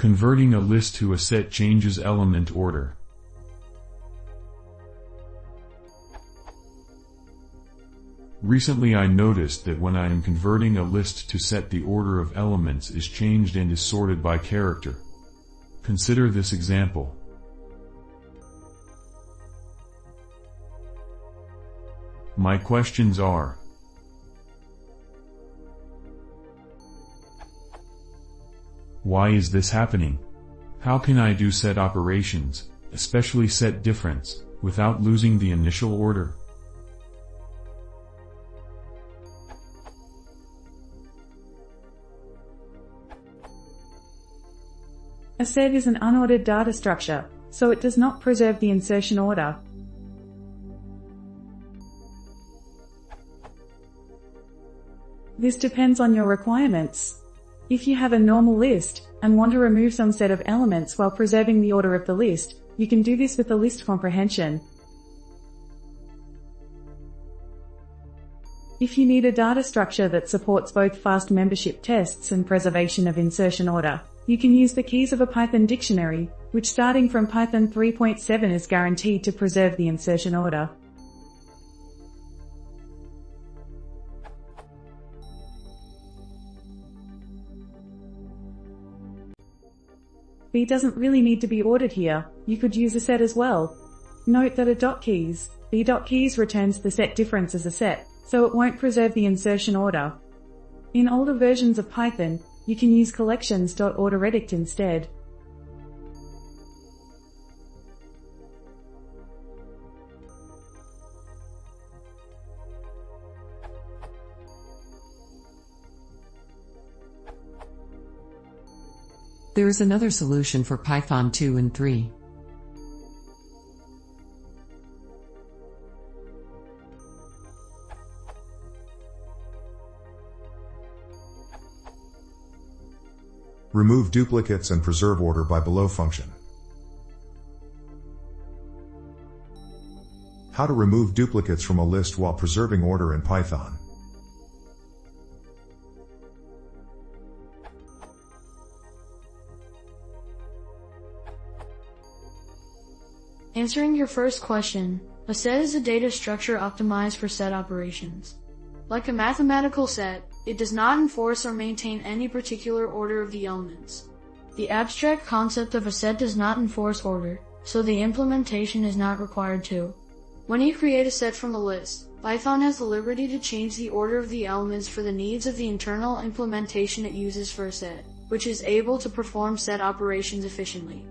Converting a list to a set changes element order. Recently I noticed that when I am converting a list to set, the order of elements is changed and is sorted by character. Consider this example. My questions are: why is this happening? How can I do set operations, especially set difference, without losing the initial order? A set is an unordered data structure, so it does not preserve the insertion order. This depends on your requirements. If you have a normal list, and want to remove some set of elements while preserving the order of the list, you can do this with the list comprehension. If you need a data structure that supports both fast membership tests and preservation of insertion order, you can use the keys of a Python dictionary, which starting from Python 3.7 is guaranteed to preserve the insertion order. B doesn't really need to be ordered here, you could use a set as well. Note that .keys, B.keys returns the set difference as a set, so it won't preserve the insertion order. In older versions of Python, you can use collections.orderEdict instead. There is another solution for Python 2 and 3. Remove duplicates and preserve order by below function. How to remove duplicates from a list while preserving order in Python. Answering your first question, a set is a data structure optimized for set operations. Like a mathematical set, it does not enforce or maintain any particular order of the elements. The abstract concept of a set does not enforce order, so the implementation is not required to. When you create a set from a list, Python has the liberty to change the order of the elements for the needs of the internal implementation it uses for a set, which is able to perform set operations efficiently.